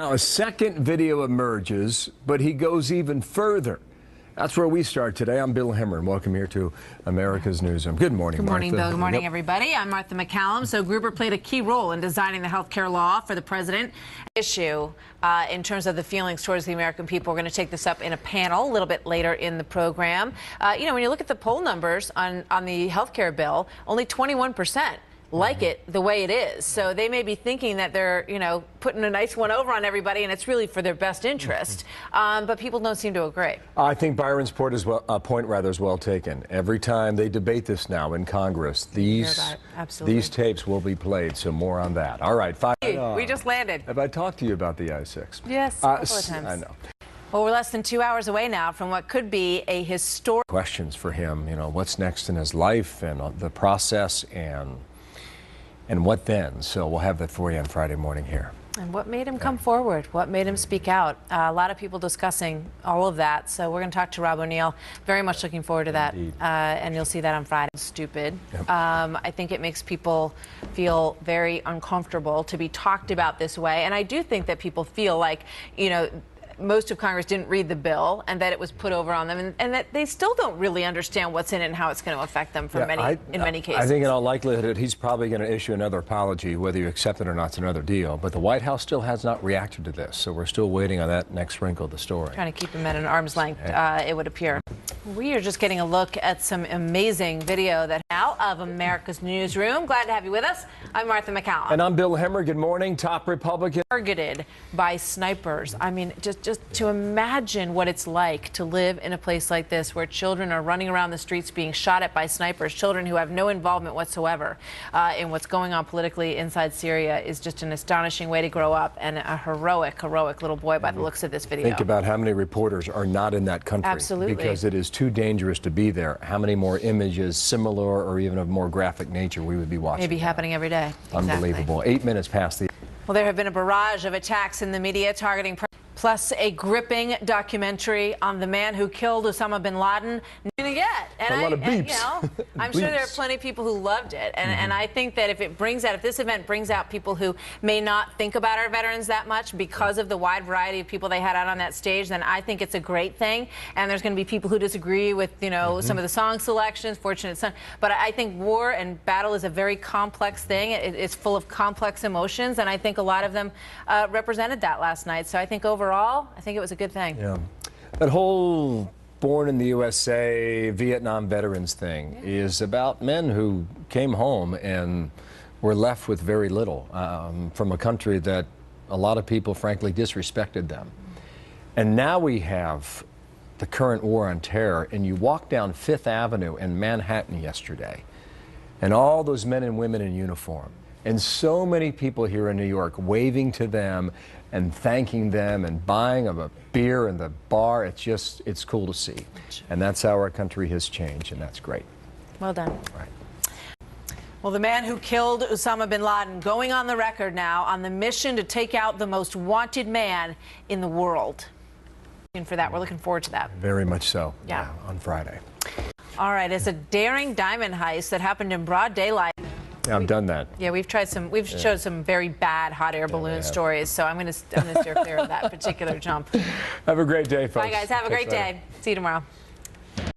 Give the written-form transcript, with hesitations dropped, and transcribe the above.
Now, a second video emerges, but he goes even further. That's where we start today. I'm Bill Hemmer, and welcome here to America's Newsroom. Good morning, Good morning, Martha. Bill. Good morning, everybody. I'm Martha MacCallum. So Gruber played a key role in designing the health care law for the president. Issue in terms of the feelings towards the American people. We're going to take this up in a panel a little bit later in the program. You know, when you look at the poll numbers on the health care bill, only 21% like it the way it is. So they may be thinking that they're, you know, putting a nice one over on everybody, and it's really for their best interest. But people don't seem to agree. I think Byron's point is well taken. Every time they debate this now in Congress, these tapes will be played. So more on that. All right. We just landed. Have I talked to you about the I-6? Yes, a couple of times. I know. Well, we're less than 2 hours away now from what could be a historic questions for him. You know, what's next in his life and the process and what then? So we'll have that for you on Friday morning here. And what made him come forward? What made him speak out? A lot of people discussing all of that. So we're going to talk to Rob O'Neill. Very much looking forward to that. And you'll see that on Friday. Stupid. Yep. I think it makes people feel very uncomfortable to be talked about this way. And I do think that people feel like, you know, most of Congress didn't read the bill and that it was put over on them, and that they still don't really understand what's in it and how it's going to affect them in many cases. I think in all likelihood he's probably going to issue another apology. Whether you accept it or not is another deal. But the White House still has not reacted to this, so we're still waiting on that next wrinkle of the story. Trying to keep him at an arm's length, it would appear. We are just getting a look at some amazing video that now of America's Newsroom. Glad to have you with us. I'm Martha MacCallum. And I'm Bill Hemmer. Good morning. Top Republican. Targeted by snipers. I mean, just to imagine what it's like to live in a place like this where children are running around the streets being shot at by snipers, children who have no involvement whatsoever in what's going on politically inside Syria, is just an astonishing way to grow up, and a heroic little boy by the looks of this video. Think about how many reporters are not in that country. Absolutely. Because it is too dangerous to be there. How many more images, similar or even of more graphic nature, we would be watching. Maybe happening every day. Unbelievable. Exactly. 8 minutes past the... Well, there have been a barrage of attacks in the media targeting, plus a gripping documentary on the man who killed Osama bin Laden. Gonna get, and a lot of beeps. You know, I'm sure there are plenty of people who loved it, and I think that if this event brings out people who may not think about our veterans that much because of the wide variety of people they had out on that stage, then I think it's a great thing. And there's going to be people who disagree with, you know, some of the song selections, Fortunate Son. But I think war and battle is a very complex thing. It's full of complex emotions, and I think a lot of them represented that last night. So I think overall, I think it was a good thing. Yeah, that whole Born in the USA Vietnam veterans thing is about men who came home and were left with very little from a country that a lot of people frankly disrespected them. And now we have the current war on terror, and you walk down Fifth Avenue in Manhattan yesterday and all those men and women in uniform, and so many people here in New York waving to them and thanking them and buying them a beer in the bar. It's cool to see. And that's how our country has changed, and that's great. Well done. All right. Well, the man who killed Osama bin Laden going on the record now on the mission to take out the most wanted man in the world. And for that, we're looking forward to that. Very much so. Yeah. On Friday. All right, it's a daring diamond heist that happened in broad daylight. Yeah, I've done that. Yeah, we've showed some very bad hot air balloon stories, so I'm gonna steer clear of that particular jump. Have a great day, folks. Bye, guys. Have a great day. See you tomorrow.